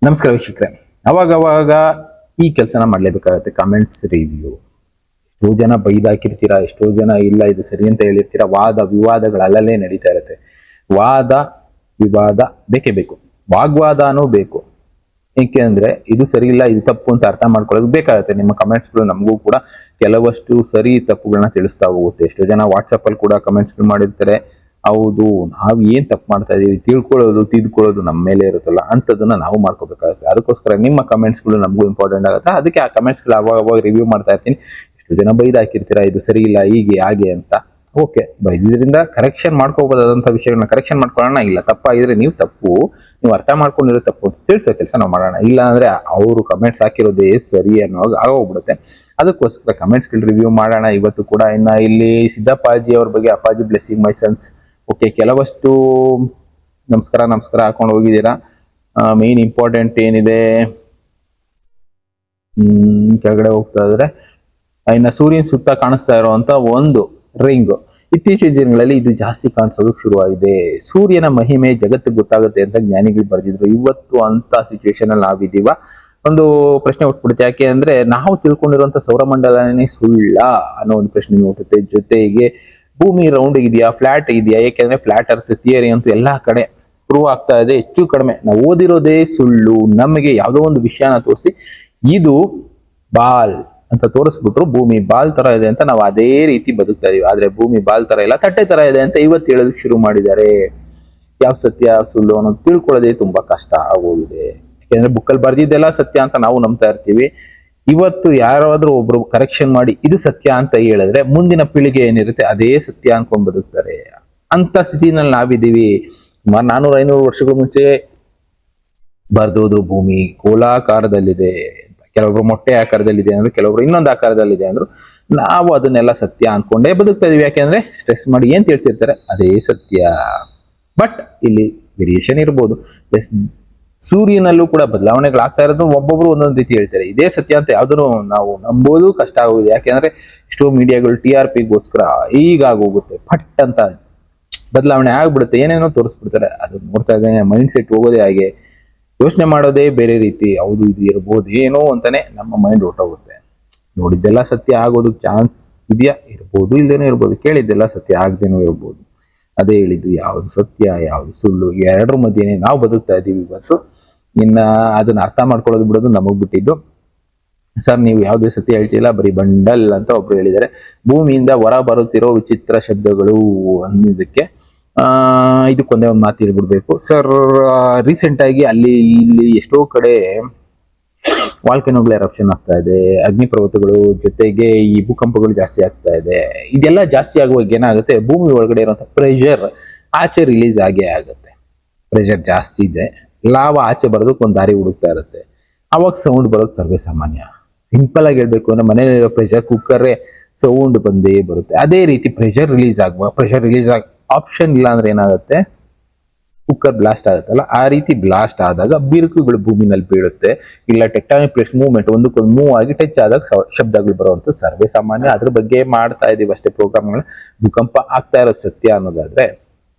ನಮಸ್ಕಾರ ವೀಕ್ಷಕರೇ. ಅವಾಗ ಈ ಕೆಲಸನ ಮಾಡಲೇಬೇಕಾಗುತ್ತೆ. Comments review. ಎಷ್ಟೋ ಜನ ಬೈದಾಕಿರ್ತೀರಾ, ಎಷ್ಟೋ ಜನ ಇಲ್ಲ ಇದು ಸರಿ ಅಂತ ಹೇಳಿರ್ತೀರಾ. ವಾದ ವಿವಾದಗಳು ಅಲ್ಲಲ್ಲೇ ನಡೀತಾ ಇರುತ್ತೆ. ವಾದ ವಿವಾದ ಬೇಕೇ ಬೇಕು, ವಾಗ್ವಾದನೂ ಬೇಕು. ಏಕೆ ಅಂದ್ರೆ ಇದು ಸರಿ ಇಲ್ಲ ಇದು ತಪ್ಪು ಅಂತ ಅರ್ಥ ಮಾಡ್ಕೊಳ್ಳೋದು ಬೇಕಾಗುತ್ತೆ. ನಿಮ್ಮ ಕಮೆಂಟ್ಸ್ಗಳು ನಮಗೂ ಕೂಡ ಕೆಲವಷ್ಟು ಸರಿ ತಪ್ಪುಗಳನ್ನ ತಿಳಿಸ್ತಾ ಹೋಗುತ್ತೆ. ಎಷ್ಟೋ ಜನ ವಾಟ್ಸಪ್ ಅಲ್ಲಿ ಕೂಡ ಕಮೆಂಟ್ಸ್ಗಳು ಮಾಡಿರ್ತಾರೆ. ಹೌದು, ನಾವು ಏನ್ ತಪ್ಪು ಮಾಡ್ತಾ ಇದೀವಿ ತಿಳ್ಕೊಳ್ಳೋದು ತಿದ್ಕೊಳ್ಳೋದು ನಮ್ಮ ಮೇಲೆ ಇರುತ್ತಲ್ಲ, ಅಂತದನ್ನ ನಾವು ಮಾಡ್ಕೋಬೇಕಾಗುತ್ತೆ. ಅದಕ್ಕೋಸ್ಕರ ನಿಮ್ಮ ಕಮೆಂಟ್ಸ್ಗಳು ನಮಗೂ ಇಂಪಾರ್ಟೆಂಟ್ ಆಗುತ್ತೆ. ಅದಕ್ಕೆ ಆ ಕಮೆಂಟ್ಸ್ಗಳು ಅವಾಗ ರಿವ್ಯೂ ಮಾಡ್ತಾ ಇರ್ತೀನಿ. ಎಷ್ಟು ಜನ ಬೈದ್ ಹಾಕಿರ್ತೀರಾ ಇದು ಸರಿ ಇಲ್ಲ ಹೀಗೆ ಹಾಗೆ ಅಂತ. ಓಕೆ, ಬೈದ್ರಿಂದ ಕರೆಕ್ಷನ್ ಮಾಡ್ಕೋಬಹುದಾದಂಥ ವಿಷಯಗಳನ್ನ ಕರೆಕ್ಷನ್ ಮಾಡ್ಕೊಳ್ಳೋಣ. ಇಲ್ಲ ತಪ್ಪಾಗಿದ್ರೆ ನೀವು ಅರ್ಥ ಮಾಡ್ಕೊಂಡಿರೋ ತಪ್ಪು ಅಂತ ತಿಳಿಸೋ ಕೆಲಸ ನಾವು ಮಾಡೋಣ. ಇಲ್ಲ ಅಂದ್ರೆ ಅವರು ಕಮೆಂಟ್ಸ್ ಹಾಕಿರೋದೇ ಸರಿ ಅನ್ನೋವಾಗ ಆಗೋಗ್ಬಿಡುತ್ತೆ. ಅದಕ್ಕೋಸ್ಕರ ಕಮೆಂಟ್ಸ್ಗಳು ರಿವ್ಯೂ ಮಾಡೋಣ ಇವತ್ತು ಕೂಡ. ಇನ್ನ ಇಲ್ಲಿ ಸಿದ್ದಪ್ಪಾಜಿ ಅವ್ರ ಬಗ್ಗೆ, ಅಪ್ಪಾಜಿ ಬ್ಲೆಸ್ಸಿಂಗ್ ಮೈ ಸನ್ಸ್. ಓಕೆ, ಕೆಲವಷ್ಟು ನಮಸ್ಕಾರ ಹಾಕೊಂಡು ಹೋಗಿದ್ದೀರಾ. ಮೇನ್ ಇಂಪಾರ್ಟೆಂಟ್ ಏನಿದೆ, ಕೆಳಗಡೆ ಹೋಗ್ತಾ ಇದ್ರೆ ಇನ್ನ ಸೂರ್ಯನ ಸುತ್ತ ಕಾಣಿಸ್ತಾ ಇರುವಂತ ಒಂದು ರಿಂಗ್. ಇತ್ತೀಚಿನ ದಿನಗಳಲ್ಲಿ ಇದು ಜಾಸ್ತಿ ಕಾಣಿಸೋದಕ್ಕೆ ಶುರುವಾಗಿದೆ. ಸೂರ್ಯನ ಮಹಿಮೆ ಜಗತ್ತಿಗೆ ಗೊತ್ತಾಗುತ್ತೆ ಅಂತ ಜ್ಞಾನಿಗಳು ಬರೆದಿದ್ರು. ಇವತ್ತು ಅಂತ ಸಿಚುವೇಶನ್ ಅಲ್ಲಿ ನಾವಿದೀವ. ಒಂದು ಪ್ರಶ್ನೆ ಹುಟ್ಬಿಡುತ್ತೆ. ಯಾಕೆ ಅಂದ್ರೆ ನಾವು ತಿಳ್ಕೊಂಡಿರುವಂತ ಸೌರಮಂಡಲನೇ ಸುಳ್ಳ ಅನ್ನೋ ಒಂದು ಪ್ರಶ್ನೆ ಹುಟ್ಟುತ್ತೆ. ಜೊತೆಗೆ ಭೂಮಿ ರೌಂಡ್ ಇದೆಯಾ, ಫ್ಲಾಟ್ ಇದೆಯಾ? ಯಾಕೆಂದ್ರೆ ಫ್ಲಾಟ್ ಅರ್ತ್ ಥಿಯರಿ ಅಂತೂ ಎಲ್ಲಾ ಕಡೆ ಪ್ರೂವ್ ಆಗ್ತಾ ಇದೆ. ಹೆಚ್ಚು ಕಡಿಮೆ ನಾವು ಓದಿರೋದೇ ಸುಳ್ಳು. ನಮಗೆ ಯಾವುದೋ ಒಂದು ವಿಷಯನ ತೋರಿಸಿ ಇದು ಬಾಲ್ ಅಂತ ತೋರಿಸ್ಬಿಟ್ರು, ಭೂಮಿ ಬಾಲ್ ತರ ಇದೆ ಅಂತ ನಾವು ಅದೇ ರೀತಿ ಬದುಕ್ತಾ ಇದೀವಿ. ಆದ್ರೆ ಭೂಮಿ ಬಾಲ್ ತರ ಇಲ್ಲ, ತಟ್ಟೆ ತರ ಇದೆ ಅಂತ ಇವತ್ತು ಹೇಳೋದಕ್ಕೆ ಶುರು ಮಾಡಿದ್ದಾರೆ. ಯಾವ ಸತ್ಯ ಯಾವ ಸುಳ್ಳು ಅನ್ನೋದು ತಿಳ್ಕೊಳ್ಳೋದೇ ತುಂಬಾ ಕಷ್ಟ ಆಗೋಗಿದೆ. ಯಾಕೆಂದ್ರೆ ಬುಕ್ಕಲ್ಲಿ ಬರ್ದಿದ್ದೆಲ್ಲ ಸತ್ಯ ಅಂತ ನಾವು ನಂಬ್ತಾ ಇರ್ತೀವಿ. ಇವತ್ತು ಯಾರಾದ್ರೂ ಒಬ್ರು ಕರೆಕ್ಷನ್ ಮಾಡಿ ಇದು ಸತ್ಯ ಅಂತ ಹೇಳಿದ್ರೆ ಮುಂದಿನ ಪೀಳಿಗೆ ಏನಿರುತ್ತೆ ಅದೇ ಸತ್ಯ ಅನ್ಕೊಂಡ್ ಬದುಕ್ತಾರೆ. ಅಂತ ಸ್ಥಿತಿನಲ್ಲಿ ನಾವಿದ್ದೀವಿ. ಸುಮಾರು 400-500 ವರ್ಷಗಳ ಮುಂಚೆ ಬರ್ದೋದ್ರು ಭೂಮಿ ಗೋಲಾಕಾರದಲ್ಲಿದೆ, ಕೆಲವೊಬ್ರು ಮೊಟ್ಟೆ ಆಕಾರದಲ್ಲಿದೆ ಅಂದ್ರು, ಕೆಲವೊಬ್ರು ಇನ್ನೊಂದು ಆಕಾರದಲ್ಲಿದೆ ಅಂದ್ರು. ನಾವು ಅದನ್ನೆಲ್ಲ ಸತ್ಯ ಅನ್ಕೊಂಡೇ ಬದುಕ್ತಾ ಇದೀವಿ. ಯಾಕೆಂದ್ರೆ ಸ್ಟ್ರೆಸ್ ಮಾಡಿ ಏನ್ ತಿಳಿಸಿರ್ತಾರೆ ಅದೇ ಸತ್ಯ. ಬಟ್ ಇಲ್ಲಿ ವೇರಿಯೇಷನ್ ಇರ್ಬೋದು. ಸೂರ್ಯನಲ್ಲೂ ಕೂಡ ಬದಲಾವಣೆಗಳಾಗ್ತಾ ಇರೋದು ಒಬ್ಬೊಬ್ರು ಒಂದೊಂದು ರೀತಿ ಹೇಳ್ತಾರೆ. ಇದೇ ಸತ್ಯ ಅಂತ ಯಾವ್ದನ್ನು ನಾವು ನಂಬೋದು ಕಷ್ಟ ಆಗೋಗಿದೆ. ಯಾಕೆಂದ್ರೆ ಎಷ್ಟೋ ಮೀಡಿಯಾಗಳು TRPಗೋಸ್ಕರ ಈಗಾಗೋಗುತ್ತೆ, ಫಟ್ ಅಂತ ಬದಲಾವಣೆ ಆಗ್ಬಿಡುತ್ತೆ, ಏನೇನೋ ತೋರಿಸ್ಬಿಡ್ತಾರೆ. ಅದು ನೋಡ್ತಾ ಇದ್ದೇನೆ, ಮೈಂಡ್ ಸೆಟ್ ಹೋಗೋದೇ ಹಾಗೆ, ಯೋಚನೆ ಮಾಡೋದೇ ಬೇರೆ ರೀತಿ. ಹೌದು ಇದು ಇರ್ಬೋದು ಏನೋ ಅಂತಾನೆ ನಮ್ಮ ಮೈಂಡ್ ಹೊರಟೋಗುತ್ತೆ. ನೋಡಿದ್ದೆಲ್ಲ ಸತ್ಯ ಆಗೋದಕ್ಕೆ ಚಾನ್ಸ್ ಇದೆಯಾ? ಇರ್ಬೋದು, ಇಲ್ದೇನೋ ಇರ್ಬೋದು. ಕೇಳಿದ್ದೆಲ್ಲ ಸತ್ಯ ಆಗದೇನೋ ಇರ್ಬೋದು. ಅದೇ ಹೇಳಿದ್ದು, ಯಾವ್ದು ಸತ್ಯ ಯಾವ್ದು ಸುಳ್ಳು ಎರಡರ ಮಧ್ಯೆನೆ ನಾವು ಬದುಕ್ತಾ ಇದೀವಿ ಇವತ್ತು. ಇನ್ನ ಅದನ್ನ ಅರ್ಥ ಮಾಡ್ಕೊಳ್ಳೋದು ಬಿಡೋದು ನಮಗ್ ಬಿಟ್ಟಿದ್ದು. ಸರ್ ನೀವು ಯಾವುದೇ ಸತ್ಯ ಹೇಳ್ತಿಲ್ಲ, ಬರೀ ಬಂಡಲ್ ಅಂತ ಒಬ್ರು ಹೇಳಿದ್ದಾರೆ. ಭೂಮಿಯಿಂದ ಹೊರ ಬರುತ್ತಿರೋ ವಿಚಿತ್ರ ಶಬ್ದಗಳು ಅನ್ನೋದಕ್ಕೆ ಇದಕ್ಕೊಂದೇ ಒಂದು ಮಾತು ಹೇಳ್ಬಿಡ್ಬೇಕು ಸರ್. ರೀಸೆಂಟ್ ಆಗಿ ಅಲ್ಲಿ ಇಲ್ಲಿ ಎಷ್ಟೋ ಕಡೆ ವಾಲ್ಕನೋಗಳು ಎರಪ್ಷನ್ ಆಗ್ತಾ ಇದೆ, ಅಗ್ನಿ ಪರ್ವತಗಳು, ಜೊತೆಗೆ ಈ ಭೂಕಂಪಗಳು ಜಾಸ್ತಿ ಆಗ್ತಾ ಇದೆ. ಇದೆಲ್ಲ ಜಾಸ್ತಿ ಆಗುವಾಗ ಏನಾಗುತ್ತೆ, ಭೂಮಿ ಒಳಗಡೆ ಇರುವಂತ ಪ್ರೆಷರ್ ಆಚೆ ರಿಲೀಸ್ ಆಗೇ ಆಗುತ್ತೆ. ಪ್ರೆಷರ್ ಜಾಸ್ತಿ ಇದೆ, ಲಾವ ಆಚೆ ಬರೋದಕ್ಕೆ ಒಂದು ದಾರಿ ಹುಡುಕ್ತಾ ಇರುತ್ತೆ. ಅವಾಗ ಸೌಂಡ್ ಬರೋದು ಸರ್ವೇ ಸಾಮಾನ್ಯ. ಸಿಂಪಲ್ ಆಗಿ ಹೇಳ್ಬೇಕು ಅಂದ್ರೆ ಮನೆಯಲ್ಲಿರೋ ಪ್ರೆಷರ್ ಕುಕ್ಕರೇ ಸೌಂಡ್ ಬಂದೇ ಬರುತ್ತೆ. ಅದೇ ರೀತಿ ಪ್ರೆಷರ್ ರಿಲೀಸ್ ಆಗ ಆಪ್ಷನ್ ಇಲ್ಲ ಅಂದ್ರೆ ಏನಾಗುತ್ತೆ, ಕುಕ್ಕರ್ ಬ್ಲಾಸ್ಟ್ ಆಗುತ್ತಲ್ಲ, ಆ ರೀತಿ ಬ್ಲಾಸ್ಟ್ ಆದಾಗ ಬಿರುಕುಗಳು ಭೂಮಿನಲ್ಲಿ ಬೀಳುತ್ತೆ. ಇಲ್ಲ ಟೆಕ್ಟಾನಿಕ್ ಪ್ಲೇಟ್ಸ್ ಮೂವ್ಮೆಂಟ್ ಒಂದಕ್ಕೊಂದು ಮೂವ್ ಆಗಿ ಟಚ್ ಆದಾಗ ಶಬ್ದಗಳು ಬರುವಂತ ಸರ್ವೇ ಸಾಮಾನ್ಯ. ಅದ್ರ ಬಗ್ಗೆ ಮಾಡ್ತಾ ಇದೀವಿ ಅಷ್ಟೇ ಪ್ರೋಗ್ರಾಮ್ಗಳು. ಭೂಕಂಪ ಆಗ್ತಾ ಇರೋದು ಸತ್ಯ ಅನ್ನೋದಾದ್ರೆ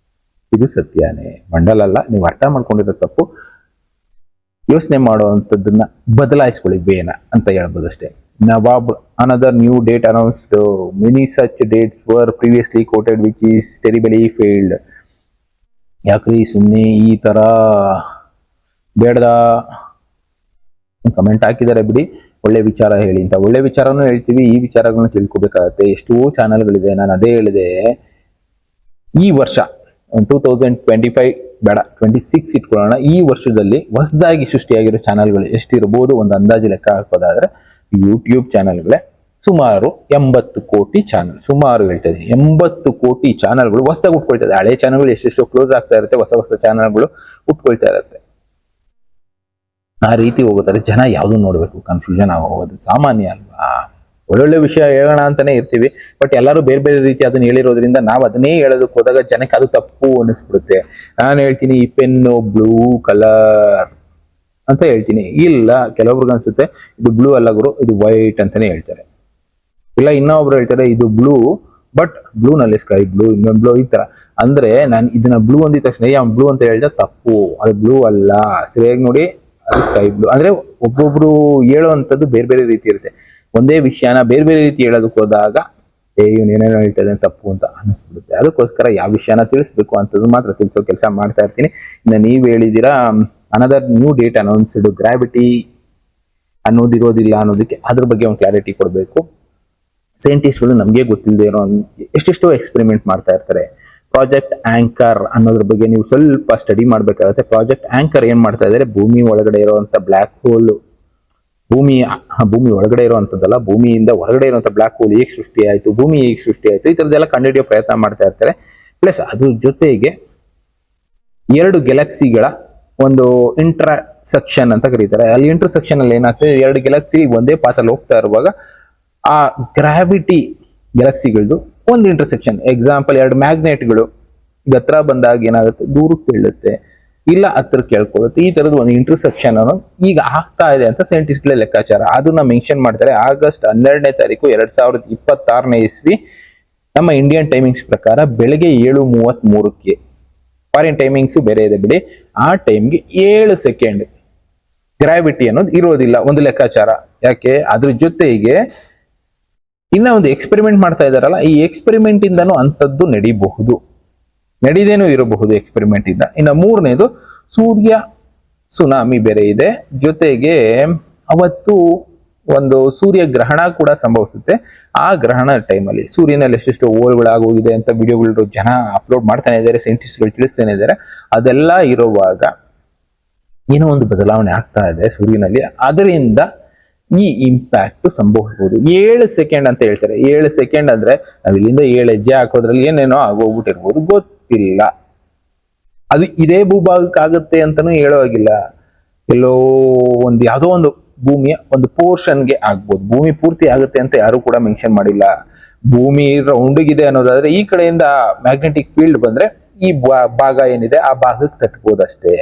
ಇದು ಸತ್ಯನೇ, ಮಂಡಲಲ್ಲ. ನೀವು ಅರ್ಥ ಮಾಡ್ಕೊಂಡಿರೋ ತಪ್ಪು. ಯೋಚನೆ ಮಾಡುವಂಥದ್ದನ್ನ ಬದಲಾಯಿಸ್ಕೊಳ್ಳಿ ಬೇನ ಅಂತ ಹೇಳ್ಬೋದು ಅಷ್ಟೇ. ನವಾಬ್ another new date announced. Many such dates were previously quoted which is terribly failed. ಯಾಕ್ರಿ ಸುಮ್ಮನೆ ಈ ತರ ಬೇಡದ ಕಮೆಂಟ್ ಹಾಕಿದ್ದಾರೆ ಬಿಡಿ, ಒಳ್ಳೆ ವಿಚಾರ ಹೇಳಿ ಅಂತ. ಒಳ್ಳೆ ವಿಚಾರನೂ ಹೇಳ್ತೀವಿ, ಈ ವಿಚಾರಗಳನ್ನ ತಿಳ್ಕೊಬೇಕಾಗತ್ತೆ. ಎಷ್ಟೋ ಚಾನಲ್ಗಳಿದೆ. ನಾನು ಅದೇ ಹೇಳಿದೆ, ಈ ವರ್ಷ 2025 ಬೇಡ 26 ಇಟ್ಕೊಳ್ಳೋಣ. ಈ ವರ್ಷದಲ್ಲಿ ಹೊಸದಾಗಿ ಸೃಷ್ಟಿಯಾಗಿರೋ ಚಾನಲ್ಗಳು ಎಷ್ಟಿರ್ಬೋದು ಒಂದು ಅಂದಾಜು ಲೆಕ್ಕ ಹಾಕೋದಾದ್ರೆ, ಯೂಟ್ಯೂಬ್ ಚಾನಲ್ಗಳೇ ಸುಮಾರು 80 ಕೋಟಿ ಚಾನಲ್. ಸುಮಾರು ಹೇಳ್ತಾ ಇದ್ದೀನಿ 80 ಕೋಟಿ ಚಾನಲ್ಗಳು ಹೊಸದಾಗಿ ಉಟ್ಕೊಳ್ತಾ ಇದೆ. ಹಳೆ ಚಾನಲ್ಗಳು ಎಷ್ಟೆಷ್ಟೋ ಕ್ಲೋಸ್ ಆಗ್ತಾ ಇರುತ್ತೆ, ಹೊಸ ಚಾನಲ್ಗಳು ಉಟ್ಕೊಳ್ತಾ ಇರುತ್ತೆ. ಆ ರೀತಿ ಹೋಗುತ್ತಾರೆ. ಜನ ಯಾವ್ದು ನೋಡ್ಬೇಕು, ಕನ್ಫ್ಯೂಷನ್ ಆಗೋದು ಸಾಮಾನ್ಯ ಅಲ್ವಾ. ಒಳ್ಳೊಳ್ಳೆ ವಿಷಯ ಹೇಳೋಣ ಅಂತಾನೆ ಇರ್ತೀವಿ, ಬಟ್ ಎಲ್ಲರೂ ಬೇರೆ ಬೇರೆ ರೀತಿ ಅದನ್ನ ಹೇಳಿರೋದ್ರಿಂದ ನಾವು ಅದನ್ನೇ ಹೇಳೋದಕ್ಕೆ ಹೋದಾಗ ಜನಕ್ಕೆ ಅದು ತಪ್ಪು ಅನಿಸ್ಬಿಡುತ್ತೆ. ನಾನು ಹೇಳ್ತೀನಿ ಈ ಪೆನ್ನು ಬ್ಲೂ ಕಲರ್ ಅಂತ ಹೇಳ್ತೀನಿ, ಇಲ್ಲ ಕೆಲವೊಬ್ರಿಗೆ ಅನ್ಸುತ್ತೆ ಇದು ಬ್ಲೂ ಅಲ್ಲ ಗುರು ಇದು ವೈಟ್ ಅಂತಾನೆ ಹೇಳ್ತಾರೆ. ಇಲ್ಲ ಇನ್ನೊಬ್ರು ಹೇಳ್ತಾರೆ ಇದು ಬ್ಲೂ ಬಟ್ ಬ್ಲೂ ನಲ್ಲಿ ಸ್ಕೈ ಬ್ಲೂ, ಇನ್ನೊಂದು ಬ್ಲೂ, ಈ ತರ. ಅಂದ್ರೆ ನಾನು ಇದನ್ನ ಬ್ಲೂ ಅಂದಿದ ತಕ್ಷಣ ಬ್ಲೂ ಅಂತ ಹೇಳಿದ್ರೆ ತಪ್ಪು, ಅದು ಬ್ಲೂ ಅಲ್ಲ. ಸರಿಯಾಗಿ ನೋಡಿ, ಅದು ಸ್ಕೈ ಬ್ಲೂ. ಅಂದ್ರೆ ಒಬ್ಬೊಬ್ರು ಹೇಳುವಂಥದ್ದು ಬೇರೆ ಬೇರೆ ರೀತಿ ಇರುತ್ತೆ. ಒಂದೇ ವಿಷಯನ ಬೇರೆ ಬೇರೆ ರೀತಿ ಹೇಳೋದಕ್ಕೆ ಹೋದಾಗ ಏನೇನೋ ಹೇಳ್ತಾ ತಪ್ಪು ಅಂತ ಅನಿಸ್ಬಿಡುತ್ತೆ. ಅದಕ್ಕೋಸ್ಕರ ಯಾವ ವಿಷಯನ ತಿಳಿಸ್ಬೇಕು ಅಂತದ್ದು ಮಾತ್ರ ತಿಳಿಸೋ ಕೆಲಸ ಮಾಡ್ತಾ ಇರ್ತೀನಿ. ಇನ್ನು ನೀವ್ ಹೇಳಿದೀರಾ another new date announced, gravity ಅನ್ನೋದಿರೋದಿಲ್ಲ ಅನ್ನೋದಕ್ಕೆ ಅದ್ರ ಬಗ್ಗೆ ಒಂದು ಕ್ಲಾರಿಟಿ ಕೊಡಬೇಕು. ಸೈಂಟಿಸ್ಟ್ಗಳು ನಮಗೆ ಗೊತ್ತಿಲ್ಲದೆ ಇರೋ ಎಷ್ಟೆಷ್ಟೋ ಎಕ್ಸ್ಪೆರಿಮೆಂಟ್ ಮಾಡ್ತಾ ಇರ್ತಾರೆ. ಪ್ರಾಜೆಕ್ಟ್ ಆಂಕರ್ ಅನ್ನೋದ್ರ ಬಗ್ಗೆ ನೀವು ಸ್ವಲ್ಪ ಸ್ಟಡಿ ಮಾಡ್ಬೇಕಾಗುತ್ತೆ. ಪ್ರಾಜೆಕ್ಟ್ ಆಂಕರ್ ಏನ್ ಮಾಡ್ತಾ ಇದ್ದಾರೆ, ಭೂಮಿ ಒಳಗಡೆ ಇರುವಂತ ಬ್ಲಾಕ್ ಹೋಲ್, ಭೂಮಿ ಒಳಗಡೆ ಇರುವಂತದ್ದಲ್ಲ, ಭೂಮಿಯಿಂದ ಹೊರಗಡೆ ಇರುವಂತ ಬ್ಲಾಕ್ ಹೋಲ್ ಹೇಗೆ ಸೃಷ್ಟಿ ಆಯ್ತು, ಭೂಮಿ ಹೇಗೆ ಸೃಷ್ಟಿ ಆಯ್ತು, ಈ ತರದೆಲ್ಲ ಕಂಡುಹಿಡಿಯೋ ಪ್ರಯತ್ನ ಮಾಡ್ತಾ ಇರ್ತಾರೆ. ಪ್ಲಸ್ ಅದ್ರ ಜೊತೆಗೆ 2 ಗ್ಯಾಲಕ್ಸಿಗಳ ಒಂದು ಇಂಟರ್ಸೆಕ್ಷನ್ ಅಂತ ಕರೀತಾರೆ. ಅಲ್ಲಿ ಇಂಟರ್ಸೆಕ್ಷನ್ ಅಲ್ಲಿ ಏನಾಗ್ತದೆ, 2 ಗ್ಯಾಲಕ್ಸಿ ಒಂದೇ ಪಾತಲ್ಲಿ ಹೋಗ್ತಾ ಇರುವಾಗ ಆ ಗ್ರಾವಿಟಿ ಗ್ಯಾಲಕ್ಸಿಗಳದ್ದು ಒಂದು ಇಂಟರ್ಸೆಕ್ಷನ್. ಎಕ್ಸಾಂಪಲ್ 2 ಮ್ಯಾಗ್ನೆಟ್ಗಳು ಹತ್ರ ಬಂದಾಗ ಏನಾಗುತ್ತೆ, ದೂರಕ್ಕೆ ತಳ್ಳುತ್ತೆ, ಇಲ್ಲ ಹತ್ರ ಕೇಳ್ಕೊಳ್ಳುತ್ತೆ. ಈ ತರದ ಒಂದು ಇಂಟರ್ಸೆಕ್ಷನ್ ಅನ್ನೋ ಈಗ ಆಗ್ತಾ ಇದೆ ಅಂತ ಸೈಂಟಿಸ್ಟ್ಗಳ ಲೆಕ್ಕಾಚಾರ. ಅದನ್ನ ಮೆನ್ಷನ್ ಮಾಡ್ತಾರೆ ಆಗಸ್ಟ್ 12ನೇ ತಾರೀಕು 2026ನೇ ಇಸ್ವಿ ನಮ್ಮ ಇಂಡಿಯನ್ ಟೈಮಿಂಗ್ಸ್ ಪ್ರಕಾರ ಬೆಳಗ್ಗೆ 7:33ಕ್ಕೆ. ಫಾರಿನ್ ಟೈಮಿಂಗ್ಸ್ ಬೇರೆ ಇದೆ ಬಿಡಿ. ಆ ಟೈಮ್ಗೆ 7 ಸೆಕೆಂಡ್ ಗ್ರಾವಿಟಿ ಅನ್ನೋದು ಇರೋದಿಲ್ಲ ಒಂದು ಲೆಕ್ಕಾಚಾರ. ಯಾಕೆ, ಅದ್ರ ಜೊತೆಗೆ ಇನ್ನ ಒಂದು ಎಕ್ಸ್ಪೆರಿಮೆಂಟ್ ಮಾಡ್ತಾ ಇದಾರಲ್ಲ, ಈ ಎಕ್ಸ್ಪೆರಿಮೆಂಟ್ ಇಂದನೂ ಅಂತದ್ದು ನಡೀದೇನೂ ಇರಬಹುದು ಎಕ್ಸ್ಪೆರಿಮೆಂಟ್ ಇಂದ. ಇನ್ನ 3ನೇದು ಸೂರ್ಯ ಸುನಾಮಿ ಬೇರೆ ಇದೆ. ಜೊತೆಗೆ ಅವತ್ತು ಒಂದು ಸೂರ್ಯ ಗ್ರಹಣ ಕೂಡ ಸಂಭವಿಸುತ್ತೆ. ಆ ಗ್ರಹಣ ಟೈಮಲ್ಲಿ ಸೂರ್ಯನಲ್ಲಿ ಎಷ್ಟೆಷ್ಟು ಹೋಲ್ಗಳಾಗೋಗಿದೆ ಅಂತ ವಿಡಿಯೋಗಳು ಜನ ಅಪ್ಲೋಡ್ ಮಾಡ್ತಾನೆ ಇದ್ದಾರೆ, ಸೈಂಟಿಸ್ಟ್ಗಳು ತಿಳಿಸ್ತಾನೆ ಇದ್ದಾರೆ. ಅದೆಲ್ಲ ಇರುವಾಗ ಏನೋ ಒಂದು ಬದಲಾವಣೆ ಆಗ್ತಾ ಇದೆ ಸೂರ್ಯನಲ್ಲಿ, ಅದರಿಂದ ಈ ಇಂಪ್ಯಾಕ್ಟ್ ಸಂಭವಿಸಬಹುದು. 7 ಸೆಕೆಂಡ್ ಅಂತ ಹೇಳ್ತಾರೆ. 7 ಸೆಕೆಂಡ್ ಅಂದ್ರೆ ನಾವ್ ಇಲ್ಲಿಂದ 7 ಹೆಜ್ಜೆ ಹಾಕೋದ್ರಲ್ಲಿ ಏನೇನೋ ಆಗೋಗ್ಬಿಟ್ಟಿರ್ಬೋದು, ಗೊತ್ತಿಲ್ಲ. ಅದು ಇದೇ ಭೂಭಾಗಕ್ಕಾಗುತ್ತೆ ಅಂತಾನೂ ಹೇಳೋವಾಗಿಲ್ಲ. ಎಲ್ಲೋ ಒಂದು ಯಾವುದೋ ಒಂದು ಭೂಮಿಯ ಒಂದು ಪೋರ್ಷನ್ಗೆ ಆಗ್ಬೋದು, ಭೂಮಿ ಪೂರ್ತಿ ಆಗುತ್ತೆ ಅಂತ ಯಾರು ಕೂಡ ಮೆನ್ಷನ್ ಮಾಡಿಲ್ಲ. ಭೂಮಿ ರೌಂಡ್ಗಿದೆ ಅನ್ನೋದಾದ್ರೆ ಈ ಕಡೆಯಿಂದ ಮ್ಯಾಗ್ನೆಟಿಕ್ ಫೀಲ್ಡ್ ಬಂದ್ರೆ ಈ ಭಾಗ ಏನಿದೆ ಆ ಭಾಗಕ್ಕೆ ತಟ್ಬೋದು ಅಷ್ಟೇ.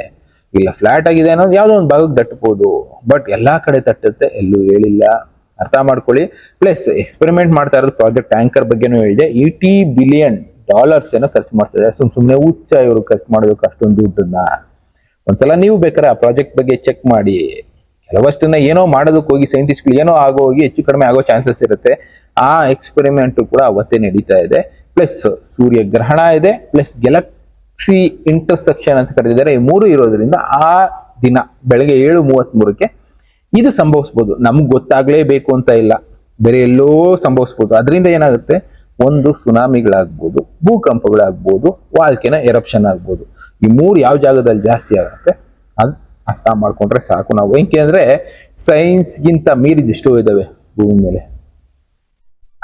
ಇಲ್ಲ ಫ್ಲಾಟ್ ಆಗಿದೆ ಅನ್ನೋದು ಯಾವುದೋ ಒಂದು ಭಾಗಕ್ಕೆ ತಟ್ಟಬಹುದು, ಬಟ್ ಎಲ್ಲಾ ಕಡೆ ತಟ್ಟುತ್ತೆ ಎಲ್ಲೂ ಹೇಳಿಲ್ಲ, ಅರ್ಥ ಮಾಡ್ಕೊಳ್ಳಿ. ಪ್ಲಸ್ ಎಕ್ಸ್ಪೆರಿಮೆಂಟ್ ಮಾಡ್ತಾ ಇರೋದು ಪ್ರಾಜೆಕ್ಟ್ ಆಂಕರ್ ಬಗ್ಗೆನೂ ಹೇಳಿದೆ. $80 ಬಿಲಿಯನ್ ಏನೋ ಖರ್ಚು ಮಾಡ್ತಾರೆ. ಸುಮ್ನೆ ಹುಚ್ಚ ಇವರು ಖರ್ಚು ಮಾಡೋದಕ್ಕೆ ಅಷ್ಟೊಂದು ದುಡ್ಡನ್ನ. ಒಂದ್ಸಲ ನೀವು ಬೇಕಾದ್ರೆ ಆ ಪ್ರಾಜೆಕ್ಟ್ ಬಗ್ಗೆ ಚೆಕ್ ಮಾಡಿ. ಕೆಲವಷ್ಟನ್ನ ಏನೋ ಮಾಡೋದಕ್ಕೆ ಹೋಗಿ ಸೈಂಟಿಸ್ಟ್ಗಳು ಏನೋ ಹೋಗಿ ಹೆಚ್ಚು ಕಡಿಮೆ ಆಗೋ ಚಾನ್ಸಸ್ ಇರುತ್ತೆ. ಆ ಎಕ್ಸ್ಪೆರಿಮೆಂಟ್ ಕೂಡ ಅವತ್ತೇ ನಡೀತಾ ಇದೆ. ಪ್ಲಸ್ ಸೂರ್ಯ ಗ್ರಹಣ ಇದೆ, ಪ್ಲಸ್ ಗ್ಯಾಲಕ್ಸಿ ಇಂಟರ್ಸೆಕ್ಷನ್ ಅಂತ ಕರೆದಿದ್ದಾರೆ. ಈ 3 ಇರೋದ್ರಿಂದ ಆ ದಿನ ಬೆಳಗ್ಗೆ 7:33ಕ್ಕೆ ಇದು ಸಂಭವಿಸ್ಬೋದು. ನಮ್ಗೆ ಗೊತ್ತಾಗ್ಲೇಬೇಕು ಅಂತ ಇಲ್ಲ, ಬೇರೆ ಎಲ್ಲೋ ಸಂಭವಿಸ್ಬೋದು. ಅದರಿಂದ ಏನಾಗುತ್ತೆ, ಒಂದು ಸುನಾಮಿಗಳಾಗ್ಬೋದು, ಭೂಕಂಪಗಳಾಗ್ಬೋದು, ವಾಲ್ಕೆನ ಎರಪ್ಷನ್ ಆಗ್ಬೋದು. ಈ 3 ಯಾವ ಜಾಗದಲ್ಲಿ ಜಾಸ್ತಿ ಆಗುತ್ತೆ ಅದು ಅರ್ಥ ಮಾಡ್ಕೊಂಡ್ರೆ ಸಾಕು ನಾವು. ಏಕೆಂದ್ರೆ ಸೈನ್ಸ್ಗಿಂತ ಮೀರಿದೆಷ್ಟೋ ಇದಾವೆ ಭೂಮಿ ಮೇಲೆ.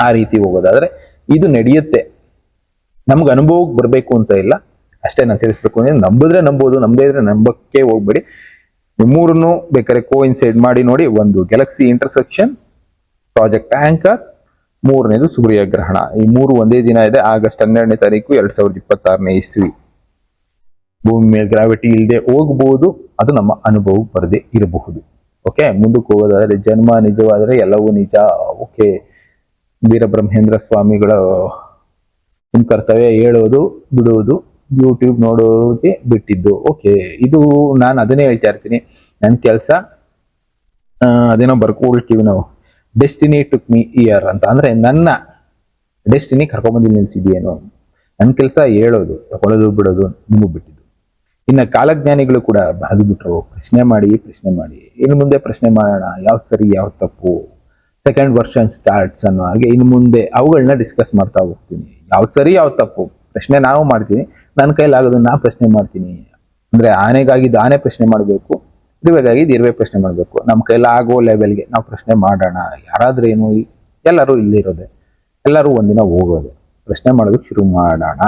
ಆ ರೀತಿ ಹೋಗೋದಾದ್ರೆ ಇದು ನಡೆಯುತ್ತೆ. ನಮ್ಗೆ ಅನುಭವಕ್ಕೆ ಬರಬೇಕು ಅಂತ ಇಲ್ಲ, ಅಷ್ಟೇ ನಾನು ತಿಳಿಸ್ಬೇಕು. ಅಂದ್ರೆ ನಂಬಿದ್ರೆ ನಂಬೋದು, ನಂಬದೇ ಇದ್ರೆ ನಂಬಕ್ಕೆ ಹೋಗ್ಬೇಡಿ. 3 ಬೇಕಾದ್ರೆ ಕೋಇನ್ಸೈಡ್ ಮಾಡಿ ನೋಡಿ. ಒಂದು ಗ್ಯಾಲಕ್ಸಿ ಇಂಟರ್ಸೆಕ್ಷನ್, ಪ್ರಾಜೆಕ್ಟ್ ಆಂಕರ್, 3ನೇದು ಸೂರ್ಯ ಗ್ರಹಣ. ಈ 3 ಒಂದೇ ದಿನ ಇದೆ, ಆಗಸ್ಟ್ 12ನೇ ತಾರೀಕು 2026ನೇ ಇಸ್ವಿ. ಭೂಮಿ ಮೇಲೆ ಗ್ರಾವಿಟಿ ಇಲ್ಲದೆ ಹೋಗ್ಬೋದು, ಅದು ನಮ್ಮ ಅನುಭವಕ್ಕೆ ಬರದೇ ಇರಬಹುದು. ಓಕೆ, ಮುಂದಕ್ಕೆ ಹೋಗೋದಾದ್ರೆ ಜನ್ಮ ನಿಜವಾದರೆ ಎಲ್ಲವೂ ನಿಜ. ಓಕೆ, ವೀರಬ್ರಹ್ಮೇಂದ್ರ ಸ್ವಾಮಿಗಳ ನಿಮ್ ಕರ್ತವ್ಯ ಹೇಳೋದು ಬಿಡೋದು, ಯೂಟ್ಯೂಬ್ ನೋಡೋಕೆ ಬಿಟ್ಟಿದ್ದು. ಓಕೆ, ಇದು ನಾನು ಅದನ್ನೇ ಹೇಳ್ತಾ ಇರ್ತೀನಿ. ನನ್ನ ಕೆಲಸ ಅದೇನೋ ಬರ್ಕೊಳ್ತೀವಿ ನಾವು, ಡೆಸ್ಟಿನಿ ಟುಕ್ ಮೀ ಇಯರ್ ಅಂತ. ಅಂದ್ರೆ ನನ್ನ ಡೆಸ್ಟಿನಿ ಕರ್ಕೊಂಬಂದು ನಿಲ್ಸಿದ್ಯೇನೋ. ನನ್ನ ಕೆಲಸ ಹೇಳೋದು, ತಗೊಳ್ಳೋದು ಬಿಡೋದು ನಿಮಗ್ ಬಿಟ್ಟಿದ್ದು. ಇನ್ನು ಕಾಲಜ್ಞಾನಿಗಳು ಕೂಡ ಬರೆದು ಬಿಟ್ರು, ಪ್ರಶ್ನೆ ಮಾಡಿ ಇನ್ನು ಮುಂದೆ ಪ್ರಶ್ನೆ ಮಾಡೋಣ, ಯಾವ್ದು ಸರಿ ಯಾವ್ದು ತಪ್ಪು, ಸೆಕೆಂಡ್ ವರ್ಷನ್ ಸ್ಟಾರ್ಟ್ಸ್ ಅನ್ನೋ ಹಾಗೆ ಇನ್ನು ಮುಂದೆ ಅವುಗಳನ್ನ ಡಿಸ್ಕಸ್ ಮಾಡ್ತಾ ಹೋಗ್ತೀನಿ. ಯಾವ್ದು ಸರಿ ಯಾವ್ದು ತಪ್ಪು ಪ್ರಶ್ನೆ ನಾವು ಮಾಡ್ತೀನಿ, ನನ್ನ ಕೈಲಾಗೋದನ್ನ ನಾ ಪ್ರಶ್ನೆ ಮಾಡ್ತೀನಿ. ಅಂದ್ರೆ ಆನೆಗಾಗಿದ್ದು ಆನೆ ಪ್ರಶ್ನೆ ಮಾಡಬೇಕು, ಇರುವೆಗಾಗಿದ್ದು ಇರುವೆ ಪ್ರಶ್ನೆ ಮಾಡಬೇಕು. ನಮ್ಮ ಕೈಲಾಗೋ ಲೆವೆಲ್ಗೆ ನಾವು ಪ್ರಶ್ನೆ ಮಾಡೋಣ. ಯಾರಾದ್ರೇನು, ಎಲ್ಲರೂ ಇಲ್ಲಿರೋದೆ, ಎಲ್ಲರೂ ಒಂದಿನ ಹೋಗೋದೆ. ಪ್ರಶ್ನೆ ಮಾಡೋದಕ್ಕೆ ಶುರು ಮಾಡೋಣ.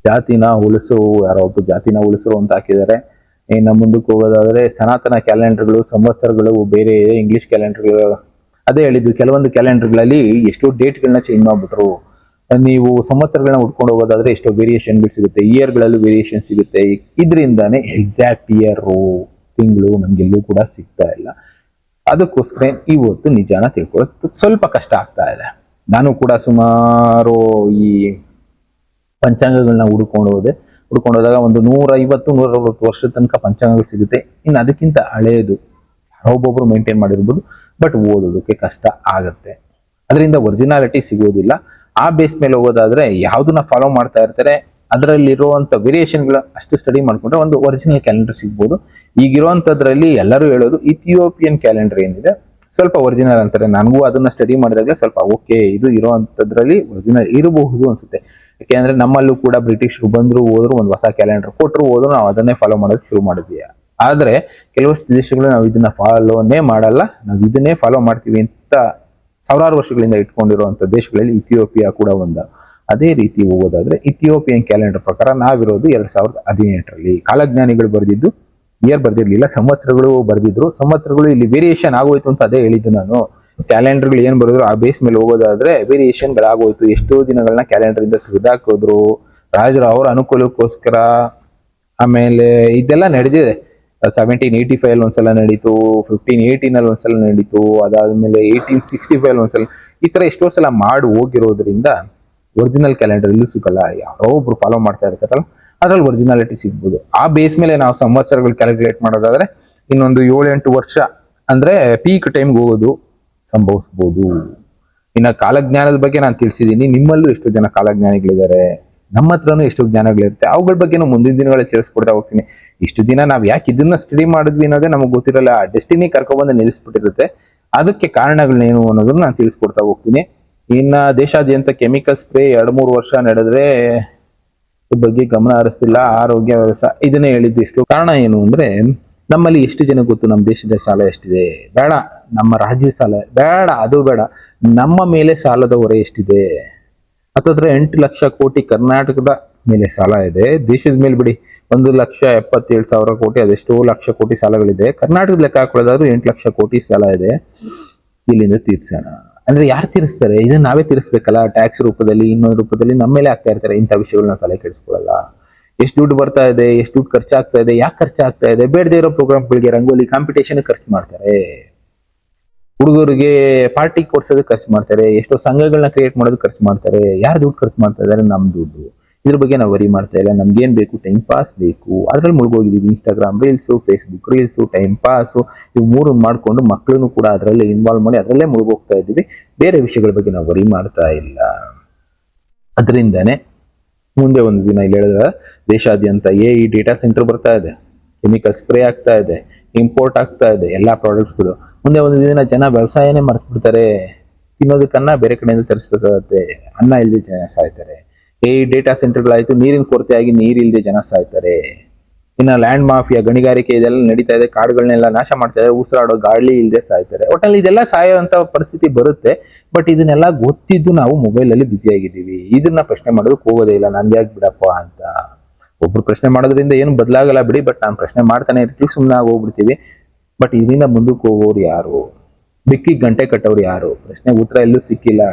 ಜಾತಿನ ಉಳಿಸು, ಯಾರೋ ಒಬ್ಬ ಜಾತಿನ ಉಳಿಸರು ಅಂತ ಹಾಕಿದ್ದಾರೆ. ಇನ್ನು ಮುಂದಕ್ಕೆ ಹೋಗೋದಾದ್ರೆ ಸನಾತನ ಕ್ಯಾಲೆಂಡರ್ಗಳು, ಸಂವತ್ಸರಗಳು ಬೇರೆ, ಇಂಗ್ಲಿಷ್ ಕ್ಯಾಲೆಂಡರ್ಗಳು. ಅದೇ ಹೇಳಿದ್ದು, ಕೆಲವೊಂದು ಕ್ಯಾಲೆಂಡರ್ಗಳಲ್ಲಿ ಎಷ್ಟೋ ಡೇಟ್ಗಳನ್ನ ಚೇಂಜ್ ಮಾಡ್ಬಿಟ್ರು. ನೀವು ಸಂವತ್ಸರಗಳನ್ನ ಉಟ್ಕೊಂಡು ಹೋಗೋದಾದ್ರೆ ಎಷ್ಟೋ ವೇರಿಯೇಷನ್ಗಳು ಸಿಗುತ್ತೆ, ಇಯರ್ಗಳಲ್ಲೂ ವೇರಿಯೇಷನ್ ಸಿಗುತ್ತೆ. ಇದರಿಂದಾನೇ ಎಕ್ಸಾಕ್ಟ್ ಇಯರು, ತಿಂಗಳು ನಮ್ಗೆಲ್ಲೂ ಕೂಡ ಸಿಗ್ತಾ ಇಲ್ಲ. ಅದಕ್ಕೋಸ್ಕರ ಇವತ್ತು ನಿಜಾನ ತಿಳ್ಕೊಳ್ಳೋದು ಸ್ವಲ್ಪ ಕಷ್ಟ ಆಗ್ತಾ ಇದೆ. ನಾನು ಕೂಡ ಸುಮಾರು ಈ ಪಂಚಾಂಗಗಳನ್ನ ಹುಡ್ಕೊಂಡು ಹೋದೆ, ಹುಡ್ಕೊಂಡು ಹೋದಾಗ ಒಂದು 150-160 ವರ್ಷದ ತನಕ ಪಂಚಾಂಗಗಳು ಸಿಗುತ್ತೆ. ಇನ್ನು ಅದಕ್ಕಿಂತ ಹಳೆಯದು ಒಬ್ಬೊಬ್ರು ಮೇಂಟೈನ್ ಮಾಡಿರ್ಬೋದು, ಬಟ್ ಓದೋದಕ್ಕೆ ಕಷ್ಟ ಆಗತ್ತೆ. ಅದರಿಂದ ಒರಿಜಿನಾಲಿಟಿ ಸಿಗೋದಿಲ್ಲ. ಆ ಬೇಸ್ ಮೇಲೆ ಹೋಗೋದಾದ್ರೆ ಯಾವ್ದನ್ನ ಫಾಲೋ ಮಾಡ್ತಾ ಇರ್ತಾರೆ ಅದರಲ್ಲಿರುವಂತ ವೇರಿಯೇಷನ್ಗಳ ಅಷ್ಟು ಸ್ಟಡಿ ಮಾಡ್ಕೊಂಡ್ರೆ ಒಂದು ಒರಿಜಿನಲ್ ಕ್ಯಾಲೆಂಡರ್ ಸಿಗ್ಬೋದು. ಈಗಿರುವಂತದ್ರಲ್ಲಿ ಎಲ್ಲರೂ ಹೇಳೋದು ಇಥಿಯೋಪಿಯನ್ ಕ್ಯಾಲೆಂಡರ್ ಏನಿದೆ ಸ್ವಲ್ಪ ಒರಿಜಿನಲ್ ಅಂತಾರೆ. ನನಗೂ ಅದನ್ನ ಸ್ಟಡಿ ಮಾಡಿದಾಗ ಸ್ವಲ್ಪ ಓಕೆ ಇದು ಇರುವಂತದ್ರಲ್ಲಿ ಒರಿಜಿನಲ್ ಇರಬಹುದು ಅನ್ಸುತ್ತೆ. ಯಾಕೆಂದ್ರೆ ನಮ್ಮಲ್ಲೂ ಕೂಡ ಬ್ರಿಟಿಷರು ಬಂದ್ರು ಹೋದ್ರು ಒಂದು ಹೊಸ ಕ್ಯಾಲೆಂಡರ್ ಕೊಟ್ಟರು ಹೋದ್ರು ನಾವು ಅದನ್ನೇ ಫಾಲೋ ಮಾಡೋದಕ್ಕೆ ಶುರು ಮಾಡಿದ್ವಿ. ಆದ್ರೆ ಕೆಲವಷ್ಟು ದೇಶಗಳು ನಾವು ಇದನ್ನ ಫಾಲೋನೇ ಮಾಡಲ್ಲ, ನಾವು ಇದನ್ನೇ ಫಾಲೋ ಮಾಡ್ತೀವಿ ಅಂತ ಸಾವಿರಾರು ವರ್ಷಗಳಿಂದ ಇಟ್ಕೊಂಡಿರುವಂತ ದೇಶಗಳಲ್ಲಿ ಇಥಿಯೋಪಿಯಾ ಕೂಡ ಒಂದು. ಅದೇ ರೀತಿ ಹೋಗೋದಾದ್ರೆ ಇಥಿಯೋಪಿಯನ್ ಕ್ಯಾಲೆಂಡರ್ ಪ್ರಕಾರ ನಾವಿರೋದು 2018ರಲ್ಲಿ. ಕಾಲಜ್ಞಾನಿಗಳು ಬರೆದಿದ್ದು ಇಯರ್ ಬರ್ದಿರ್ಲಿಲ್ಲ, ಸಂವತ್ಸರಗಳು ಬರ್ದಿದ್ರು. ಸಂವತ್ಸರಗಳು ಇಲ್ಲಿ ವೇರಿಯೇಷನ್ ಆಗೋಯ್ತು ಅಂತ ಅದೇ ಹೇಳಿದ್ದು ನಾನು. ಕ್ಯಾಲೆಂಡರ್ಗಳು ಏನ್ ಬರೆದ್ರು ಆ ಬೇಸ್ ಮೇಲೆ ಹೋಗೋದಾದ್ರೆ ವೇರಿಯೇಷನ್ಗಳಾಗೋಯ್ತು. ಎಷ್ಟೋ ದಿನಗಳನ್ನ ಕ್ಯಾಲೆಂಡರ್ ಇಂದ ತೆಗೆದಾಕೋದ್ರು ರಾಜರು ಅವರ ಅನುಕೂಲಕ್ಕೋಸ್ಕರ. ಆಮೇಲೆ ಇದೆಲ್ಲ ನಡೆದಿದೆ. 1785 ಒಂದ್ಸಲ ನಡೀತು, 1518 ಒಂದ್ಸಲ ನಡೀತು, ಅದಾದ್ಮೇಲೆ 1865 ಒಂದ್ಸಲ. ಈ ತರ ಎಷ್ಟೋ ಸಲ ಮಾಡಿ ಹೋಗಿರೋದ್ರಿಂದ ಒರಿಜಿನಲ್ ಕ್ಯಾಲೆಂಡರ್ ಇಲ್ಲೂ ಸಿಗಲ್ಲ. ಯಾರೋ ಒಬ್ರು ಫಾಲೋ ಮಾಡ್ತಾ ಇರ್ತಾರಲ್ಲ ಅದ್ರಲ್ಲಿ ಒರಿಜಿನಾಲಿಟಿ ಸಿಗ್ಬೋದು. ಆ ಬೇಸ್ ಮೇಲೆ ನಾವು ಸಂವತ್ಸರಗಳು ಕ್ಯಾಲ್ಕುಲೇಟ್ ಮಾಡೋದಾದ್ರೆ ಇನ್ನೊಂದು 7-8 ವರ್ಷ ಅಂದ್ರೆ ಪೀಕ್ ಟೈಮ್ಗೆ ಹೋಗೋದು ಸಂಭವಿಸ್ಬೋದು. ಇನ್ನ ಕಾಲಜ್ಞಾನದ ಬಗ್ಗೆ ನಾನು ತಿಳಿಸಿದ್ದೀನಿ. ನಿಮ್ಮಲ್ಲೂ ಎಷ್ಟು ಜನ ಕಾಲಜ್ಞಾನಿಗಳಿದ್ದಾರೆ, ನಮ್ಮ ಹತ್ರನೂ ಎಷ್ಟು ಜ್ಞಾನಗಳಿರುತ್ತೆ, ಅವುಗಳ ಬಗ್ಗೆ ಮುಂದಿನ ದಿನಗಳಲ್ಲಿ ತಿಳಿಸ್ಕೊಡ್ತಾ ಹೋಗ್ತೀನಿ. ಇಷ್ಟು ದಿನ ನಾವು ಯಾಕೆ ಇದನ್ನ ಸ್ಟಡಿ ಮಾಡಿದ್ವಿ ಅನ್ನೋದೇ ನಮಗೆ ಗೊತ್ತಿರಲ್ಲ. ಡೆಸ್ಟಿನಿ ಕರ್ಕೊಬಂದು ನಿಲ್ಲಿಸ್ಬಿಟ್ಟಿರುತ್ತೆ. ಅದಕ್ಕೆ ಕಾರಣಗಳೇನು ಅನ್ನೋದನ್ನ ನಾನು ತಿಳಿಸ್ಕೊಡ್ತಾ ಹೋಗ್ತೀನಿ. ಇನ್ನ ದೇಶಾದ್ಯಂತ ಕೆಮಿಕಲ್ ಸ್ಪ್ರೇ 2-3 ವರ್ಷ ನಡೆದ್ರೆ ಬಗ್ಗೆ ಗಮನ ಹರಿಸಿಲ್ಲ. ಆರೋಗ್ಯ ವ್ಯವಸ್ಥೆ ಇದನ್ನೇ ಹೇಳಿದ್ದು. ಎಷ್ಟು ಕಾರಣ ಏನು ಅಂದ್ರೆ ನಮ್ಮಲ್ಲಿ ಎಷ್ಟು ಜನ ಗೊತ್ತು ನಮ್ಮ ದೇಶದ ಸಾಲ ಎಷ್ಟಿದೆ? ಬೇಡ. ನಮ್ಮ ರಾಜ್ಯ ಸಾಲ ಬೇಡ, ಅದು ಬೇಡ. ನಮ್ಮ ಮೇಲೆ ಸಾಲದ ಹೊರೆ ಎಷ್ಟಿದೆ? ಹತ್ತತ್ರ 8 ಲಕ್ಷ ಕೋಟಿ ಕರ್ನಾಟಕದ ಮೇಲೆ ಸಾಲ ಇದೆ. ದೇಶದ ಮೇಲೆ ಬಿಡಿ 1,77,000 ಕೋಟಿ, ಅದೆಷ್ಟೋ ಲಕ್ಷ ಕೋಟಿ ಸಾಲಗಳಿದೆ. ಕರ್ನಾಟಕದ ಲೆಕ್ಕ ಹಾಕೊಳ್ಳೋದಾದ್ರೂ 8 ಲಕ್ಷ ಕೋಟಿ ಸಾಲ ಇದೆ. ಇಲ್ಲಿಂದ ತೀರ್ಸೋಣ ಅಂದ್ರೆ ಯಾರು ತೀರಿಸ್ತಾರೆ? ಇದನ್ನ ನಾವೇ ತೀರಿಸ್ಬೇಕಲ್ಲ. ಟ್ಯಾಕ್ಸ್ ರೂಪದಲ್ಲಿ ಇನ್ನೊಂದು ರೂಪದಲ್ಲಿ ನಮ್ಮ ಮೇಲೆ ಆಗ್ತಾ ಇರ್ತಾರೆ. ಇಂಥ ವಿಷಯಗಳನ್ನ ತಲೆ ಕೆಡಿಸ್ಕೊಳ್ಳಲ್ಲ. ಎಷ್ಟು ದುಡ್ಡು ಬರ್ತಾ ಇದೆ, ಎಷ್ಟು ದುಡ್ಡು ಖರ್ಚಾಗ್ತಾ ಇದೆ, ಯಾಕೆ ಖರ್ಚಾಗ್ತಾ ಇದೆ? ಬೇಡದೇ ಇರೋ ಪ್ರೋಗ್ರಾಮ್ಗಳಿಗೆ, ರಂಗೋಲಿ ಕಾಂಪಿಟೇಷನ್ ಖರ್ಚು ಮಾಡ್ತಾರೆ. ಹುಡುಗರಿಗೆ ಪಾರ್ಟಿ ಕೊಡ್ಸೋದಕ್ಕೆ ಖರ್ಚು ಮಾಡ್ತಾರೆ. ಎಷ್ಟೋ ಸಂಘಗಳನ್ನ ಕ್ರಿಯೇಟ್ ಮಾಡೋದಕ್ಕೆ ಖರ್ಚು ಮಾಡ್ತಾರೆ. ಯಾರು ದುಡ್ಡು ಖರ್ಚು ಮಾಡ್ತಾ ಇದಾರೆ? ನಮ್ ದುಡ್ಡು. ಇದ್ರ ಬಗ್ಗೆ ನಾವು ವರಿ ಮಾಡ್ತಾ ಇಲ್ಲ. ನಮ್ಗೇನ್ ಬೇಕು? ಟೈಮ್ ಪಾಸ್ ಬೇಕು. ಅದ್ರಲ್ಲಿ ಮುಳುಗೋಗಿದೀವಿ. Instagram reels, Facebook reels, time pass, ಇವು ಮೂರು ಮಾಡ್ಕೊಂಡು ಮಕ್ಕಳನ್ನು ಕೂಡ ಅದರಲ್ಲೇ ಇನ್ವಾಲ್ವ್ ಮಾಡಿ ಅದರಲ್ಲೇ ಮುಳುಗೋಗ್ತಾ ಇದ್ದೀವಿ. ಬೇರೆ ವಿಷಯಗಳ ಬಗ್ಗೆ ನಾವು ವರಿ ಮಾಡ್ತಾ ಇಲ್ಲ. ಅದರಿಂದಾನೆ ಮುಂದೆ ಒಂದು ದಿನ ಇಲ್ಲಿ ಹೇಳಿದ್ರೆ ದೇಶಾದ್ಯಂತ AI ಡೇಟಾ ಸೆಂಟರ್ ಬರ್ತಾ ಇದೆ, ಕೆಮಿಕಲ್ ಸ್ಪ್ರೇ ಆಗ್ತಾ ಇದೆ, ಇಂಪೋರ್ಟ್ ಆಗ್ತಾ ಇದೆ ಎಲ್ಲಾ ಪ್ರಾಡಕ್ಟ್ಸ್ಗಳು. ಮುಂದೆ ಒಂದು ದಿನ ಜನ ವ್ಯವಸಾಯನೇ ಮರ್ತು ಬಿಡ್ತಾರೆ. ತಿನ್ನೋದಕ್ಕನ್ನ ಬೇರೆ ಕಡೆಯಿಂದ ತರಿಸ್ಬೇಕಾಗತ್ತೆ. ಅನ್ನ ಇಲ್ಲದೆ ಜನ ಸಾಯ್ತಾರೆ. AI ಡೇಟಾ ಸೆಂಟರ್ಗಳಾಯ್ತು, ನೀರಿನ ಕೊರತೆ ಆಗಿ ನೀರಿಲ್ಲದೆ ಜನ ಸಾಯ್ತಾರೆ. ಇನ್ನು ಲ್ಯಾಂಡ್ ಮಾಫಿಯಾ, ಗಣಿಗಾರಿಕೆ ಇದೆಲ್ಲ ನಡೀತಾ ಇದೆ. ಕಾಡುಗಳನ್ನೆಲ್ಲ ನಾಶ ಮಾಡ್ತಾ ಇದೆ. ಉಸಿರಾಡೋ ಗಾಳಿ ಇಲ್ಲದೆ ಸಾಯ್ತಾರೆ. ಒಟ್ಟಲ್ಲಿ ಇದೆಲ್ಲ ಸಾಯುವಂತ ಪರಿಸ್ಥಿತಿ ಬರುತ್ತೆ. ಬಟ್ ಇದನ್ನೆಲ್ಲ ಗೊತ್ತಿದ್ದು ನಾವು ಮೊಬೈಲ್ ಅಲ್ಲಿ ಬ್ಯುಸಿ ಆಗಿದ್ದೀವಿ. ಇದನ್ನ ಪ್ರಶ್ನೆ ಮಾಡೋದಕ್ಕೆ ಹೋಗೋದೇ ಇಲ್ಲ. ನನ್ಗೆ ಯಾಕೆ ಬಿಡಪ್ಪ ಅಂತ. ಒಬ್ರು ಪ್ರಶ್ನೆ ಮಾಡೋದ್ರಿಂದ ಏನು ಬದಲಾಗಲ್ಲ ಬಿಡಿ. ಬಟ್ ನಾನು ಪ್ರಶ್ನೆ ಮಾಡ್ತಾನೆ ಇರ್ತೀವಿ, ಸುಮ್ಮನೆ ಹೋಗ್ಬಿಡ್ತೀವಿ. ಬಟ್ ಇದರಿಂದ ಮುಂದಕ್ಕೆ ಹೋಗೋರು ಯಾರು? ಬಿಕ್ಕಿ ಗಂಟೆ ಕಟ್ಟೋರು ಯಾರು? ಪ್ರಶ್ನೆಗೆ ಉತ್ತರ ಎಲ್ಲೂ ಸಿಕ್ಕಿಲ್ಲ.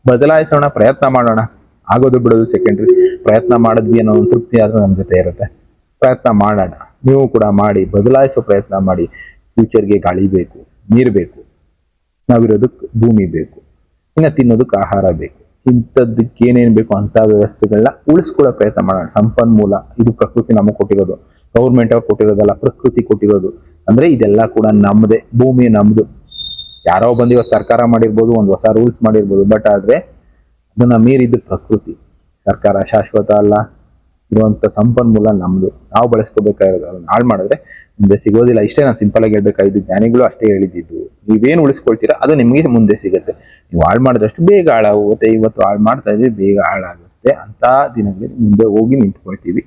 ಬದಲಾಯಿಸೋಣ, ಪ್ರಯತ್ನ ಮಾಡೋಣ. ಆಗೋದು ಬಿಡೋದು ಸೆಕೆಂಡ್ರಿ. ಪ್ರಯತ್ನ ಮಾಡಿದ್ವಿ ಅನ್ನೋ ಒಂದು ತೃಪ್ತಿ ಆದ್ರೂ ನಮ್ಮ ಜೊತೆ ಇರುತ್ತೆ. ಪ್ರಯತ್ನ ಮಾಡೋಣ. ನೀವು ಕೂಡ ಮಾಡಿ, ಬದಲಾಯಿಸೋ ಪ್ರಯತ್ನ ಮಾಡಿ. ಫ್ಯೂಚರ್ಗೆ ಗಾಳಿ ಬೇಕು, ನೀರು ಬೇಕು, ನಾವಿರೋದಕ್ಕೆ ಭೂಮಿ ಬೇಕು, ಇನ್ನು ತಿನ್ನೋದಕ್ಕೆ ಆಹಾರ ಬೇಕು. ಇಂಥದ್ದಕ್ಕೆ ಏನೇನು ಬೇಕು ಅಂತ ವ್ಯವಸ್ಥೆಗಳನ್ನ ಉಳಿಸ್ಕೊಳ್ಳೋ ಪ್ರಯತ್ನ ಮಾಡೋಣ. ಸಂಪನ್ಮೂಲ ಇದು ಪ್ರಕೃತಿ ನಮಗೆ ಕೊಟ್ಟಿರೋದು, ಗೌರ್ಮೆಂಟ್ ಅವ್ರು ಕೊಟ್ಟಿರೋದಲ್ಲ, ಪ್ರಕೃತಿ ಕೊಟ್ಟಿರೋದು. ಅಂದ್ರೆ ಇದೆಲ್ಲ ಕೂಡ ನಮ್ಮದೇ, ಭೂಮಿ ನಮ್ದು. ಯಾರೋ ಬಂದು ಇವತ್ತು ಸರ್ಕಾರ ಮಾಡಿರ್ಬೋದು, ಒಂದು ಹೊಸ ರೂಲ್ಸ್ ಮಾಡಿರ್ಬೋದು. ಬಟ್ ಆದ್ರೆ ಅದನ್ನ ಮೀರಿದ್ದು ಪ್ರಕೃತಿ. ಸರ್ಕಾರ ಶಾಶ್ವತ ಅಲ್ಲ. ಇರುವಂತ ಸಂಪನ್ಮೂಲ ನಮ್ದು, ನಾವು ಬಳಸ್ಕೋಬೇಕಾಗಿರೋದು. ಅದನ್ನ ಹಾಳು ಮಾಡಿದ್ರೆ ಮುಂದೆ ಸಿಗೋದಿಲ್ಲ. ಇಷ್ಟೇ ನಾನು ಸಿಂಪಲ್ ಆಗಿ ಹೇಳ್ಬೇಕಾಗಿದ್ದು. ಜ್ಞಾನಿಗಳು ಅಷ್ಟೇ ಹೇಳಿದ್ದು. ನೀವೇನು ಉಳಿಸ್ಕೊಳ್ತೀರಾ ಅದು ನಿಮಗೆ ಮುಂದೆ ಸಿಗುತ್ತೆ. ನೀವು ಹಾಳು ಮಾಡಿದಷ್ಟು ಬೇಗ ಹಾಳಾಗುತ್ತೆ. ಇವತ್ತು ಹಾಳು ಮಾಡ್ತಾ ಇದ್ರೆ ಬೇಗ ಹಾಳಾಗುತ್ತೆ. ಅಂತ ದಿನಗಳಲ್ಲಿ ಮುಂದೆ ಹೋಗಿ ನಿಂತ್ಕೊಳ್ತೀವಿ.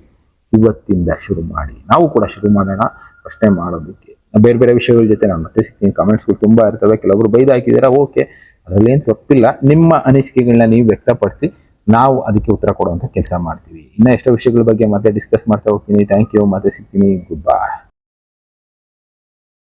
ಇವತ್ತಿಂದ ಶುರು ಮಾಡಿ, ನಾವು ಕೂಡ ಶುರು ಮಾಡೋಣ ಪ್ರಶ್ನೆ ಮಾಡೋದಕ್ಕೆ. ಬೇರೆ ಬೇರೆ ವಿಷಯಗಳ ಜೊತೆ ನಾನು ಮತ್ತೆ ಸಿಗ್ತೀನಿ. ಕಮೆಂಟ್ಸ್ಗಳು ತುಂಬಾ ಇರ್ತವೆ. ಕೆಲವರು ಬೈದು ಹಾಕಿದ್ದೀರಾ, ಓಕೆ, ಅದರಲ್ಲೇನು ತಪ್ಪಿಲ್ಲ. ನಿಮ್ಮ ಅನಿಸಿಕೆಗಳನ್ನ ನೀವು ವ್ಯಕ್ತಪಡಿಸಿ, ನಾವು ಅದಕ್ಕೆ ಉತ್ತರ ಕೊಡುವಂತ ಕೆಲಸ ಮಾಡ್ತೀವಿ. ಇನ್ನ ಎಷ್ಟೋ ವಿಷಯಗಳ ಬಗ್ಗೆ ಮತ್ತೆ ಡಿಸ್ಕಸ್ ಮಾಡ್ತಾ ಹೋಗ್ತೀನಿ. Thank you. ಮತ್ತೆ ಸಿಗ್ತೀನಿ. Good by.